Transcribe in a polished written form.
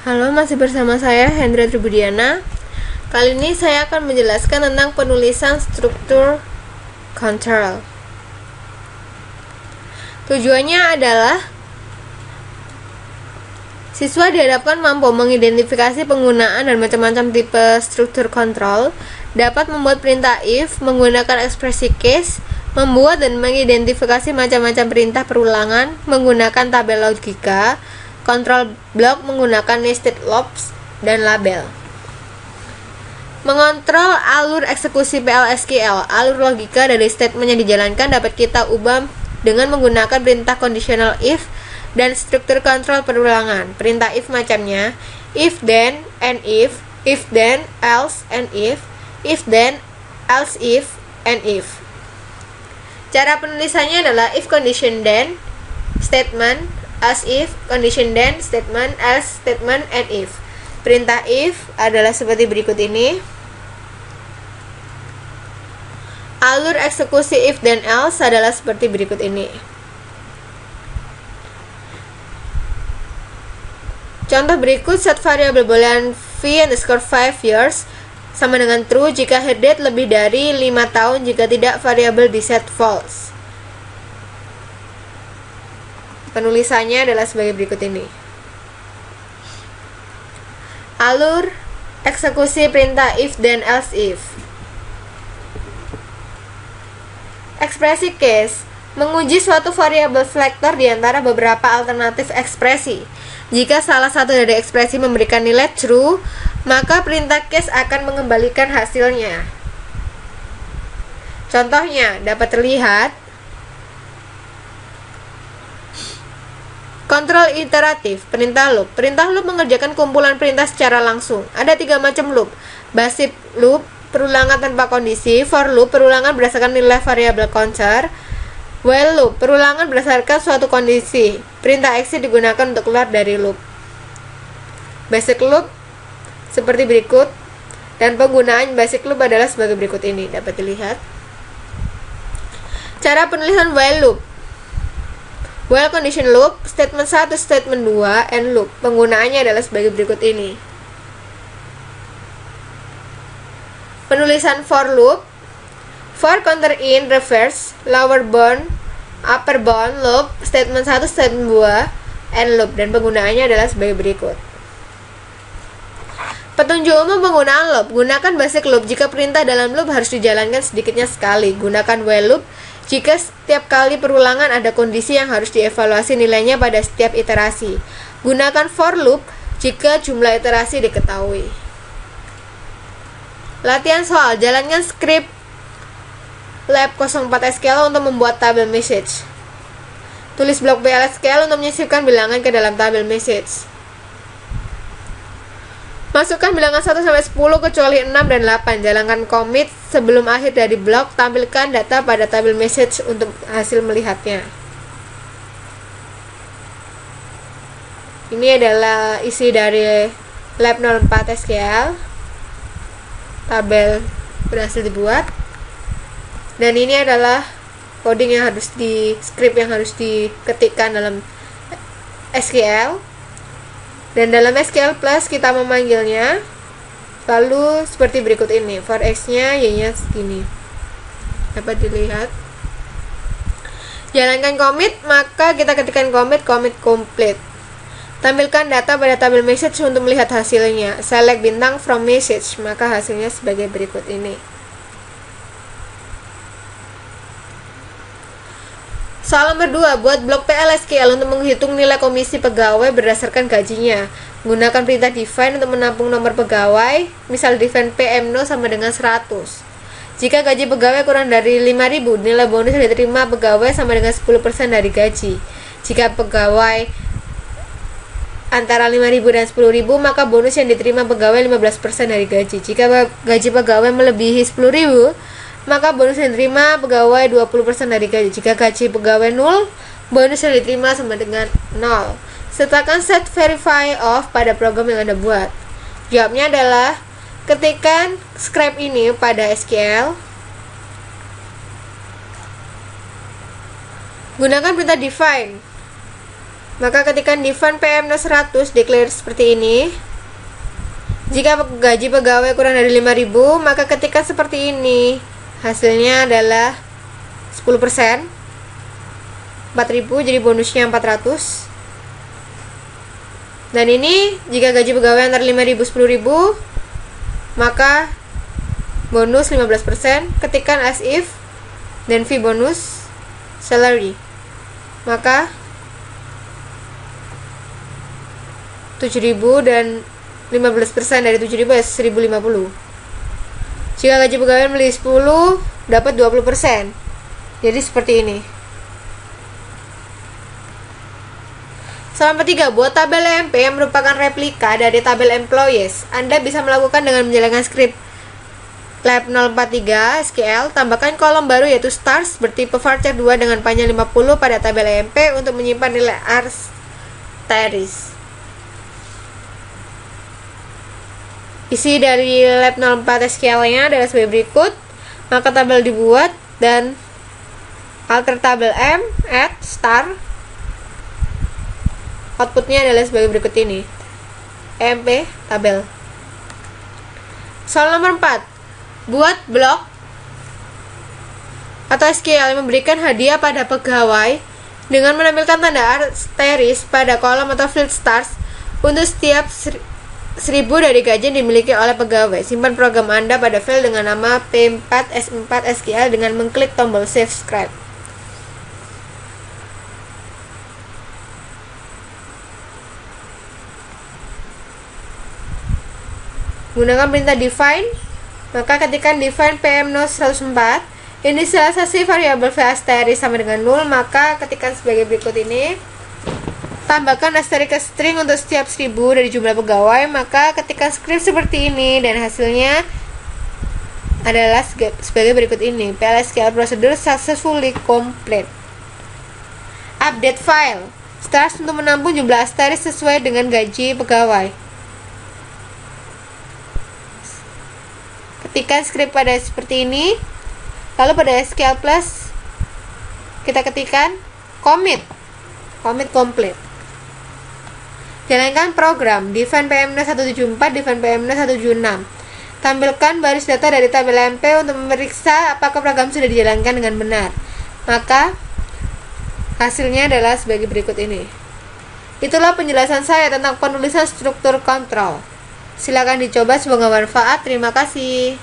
Halo, masih bersama saya Hendra Tribudiana. Kali ini saya akan menjelaskan tentang penulisan struktur control. Tujuannya adalah siswa diharapkan mampu mengidentifikasi penggunaan dan macam-macam tipe struktur kontrol, dapat membuat perintah if menggunakan ekspresi case, membuat dan mengidentifikasi macam-macam perintah perulangan menggunakan tabel logika, kontrol blok menggunakan nested loops, dan label. Mengontrol alur eksekusi PL/SQL. Alur logika dari statement yang dijalankan dapat kita ubah dengan menggunakan perintah conditional if dan struktur kontrol perulangan. Perintah if macamnya if then and if then else and if then else if and if. Cara penulisannya adalah if condition then statement, as if condition then statement, else statement, and if. Perintah if adalah seperti berikut ini. Alur eksekusi if dan else adalah seperti berikut ini. Contoh berikut, set variabel boolean v_5 years sama dengan true jika her date lebih dari 5 tahun, jika tidak variabel di set false. Penulisannya adalah sebagai berikut ini. Alur eksekusi perintah if dan else if. Ekspresi case menguji suatu variabel vektor di antara beberapa alternatif ekspresi. Jika salah satu dari ekspresi memberikan nilai true, maka perintah case akan mengembalikan hasilnya. Contohnya dapat terlihat. Kontrol iteratif, perintah loop. Perintah loop mengerjakan kumpulan perintah secara langsung. Ada 3 macam loop. Basic loop, perulangan tanpa kondisi. For loop, perulangan berdasarkan nilai variabel counter. While loop, perulangan berdasarkan suatu kondisi. Perintah exit digunakan untuk keluar dari loop. Basic loop seperti berikut, dan penggunaan basic loop adalah sebagai berikut ini. Dapat dilihat. Cara penulisan while loop. While condition loop, statement 1, statement 2, and loop. Penggunaannya adalah sebagai berikut ini. Penulisan for loop. For counter in, reverse, lower bound, upper bound, loop, statement 1, statement 2, and loop. Dan penggunaannya adalah sebagai berikut. Petunjuk umum penggunaan loop. Gunakan basic loop jika perintah dalam loop harus dijalankan sedikitnya sekali. Gunakan while loop jika setiap kali perulangan ada kondisi yang harus dievaluasi nilainya pada setiap iterasi. Gunakan for loop jika jumlah iterasi diketahui. Latihan soal. Jalankan skrip Lab 04 SQL untuk membuat tabel message. Tulis blok PL/SQL untuk menyisipkan bilangan ke dalam tabel message. Masukkan bilangan 1 sampai 10 kecuali 6 dan 8. Jalankan commit sebelum akhir dari blok. Tampilkan data pada tabel message untuk hasil melihatnya. Ini adalah isi dari Lab 04 SQL. Tabel berhasil dibuat. Dan ini adalah coding yang harus script yang harus diketikkan dalam SQL. Dan dalam SQL Plus kita memanggilnya lalu seperti berikut ini. For X nya Y nya segini. Dapat dilihat. Jalankan commit, maka kita ketikkan commit complete. Tampilkan data pada tabel message untuk melihat hasilnya. Select bintang from message, maka hasilnya sebagai berikut ini. Soal nomor 2, buat blok PL/SQL untuk menghitung nilai komisi pegawai berdasarkan gajinya. Gunakan perintah define untuk menampung nomor pegawai. Misal define PM0 sama dengan 100. Jika gaji pegawai kurang dari 5.000, nilai bonus yang diterima pegawai sama dengan 10% dari gaji. Jika pegawai antara 5.000 dan 10.000, maka bonus yang diterima pegawai 15% dari gaji. Jika gaji pegawai melebihi 10.000, maka bonus yang diterima pegawai 20% dari gaji. Jika gaji pegawai 0, bonus yang diterima sama dengan 0. Sertakan set verify off pada program yang Anda buat. Jawabnya adalah ketikkan script ini pada SQL. Gunakan perintah define. Maka ketikkan define PM0100 declare seperti ini. Jika gaji pegawai kurang dari 5.000, maka ketikkan seperti ini. Hasilnya adalah 10%. 4.000 jadi bonusnya 400. Dan ini jika gaji pegawai antara 5.000 10.000, maka bonus 15%. Ketikkan as if dan fee bonus salary. Maka 7.000 dan 15% dari 7.000 ya 1.050. Jika gaji pegawai beli 10, dapat 20%. Jadi seperti ini. Soal ketiga, buat tabel MP yang merupakan replika dari tabel employees. Anda bisa melakukan dengan menjalankan script lab 043 SQL, tambahkan kolom baru yaitu stars bertipe varchar 2 dengan panjang 50 pada tabel MP untuk menyimpan nilai arsteris. Isi dari lab 04 SQL-nya adalah sebagai berikut. Maka tabel dibuat dan alter tabel M, add, star. Outputnya adalah sebagai berikut ini. MP, tabel. Soal nomor 4. Buat blok atau SQL yang memberikan hadiah pada pegawai dengan menampilkan tanda asteris pada kolom atau field stars untuk setiap 1.000 dari gaji yang dimiliki oleh pegawai. Simpan program Anda pada file dengan nama P4S4 SQL dengan mengklik tombol Save Script. Gunakan perintah define. Maka ketikkan define PM0104. Inisialisasi variabel v asterisk sama dengan 0. Maka ketikkan sebagai berikut ini. Tambahkan asterisk string untuk setiap 1.000 dari jumlah pegawai. Maka ketikkan script seperti ini dan hasilnya adalah sebagai berikut ini. PLSQL procedure successfully complete. Update file. Stars untuk menampung jumlah asterisk sesuai dengan gaji pegawai. Ketikkan script pada seperti ini. Lalu pada SQL Plus kita ketikkan commit complete. Jalankan program define PM0174 define PM0176. Tampilkan baris data dari tabel MP untuk memeriksa apakah program sudah dijalankan dengan benar. Maka hasilnya adalah sebagai berikut ini. Itulah penjelasan saya tentang penulisan struktur kontrol. Silakan dicoba, semoga bermanfaat. Terima kasih.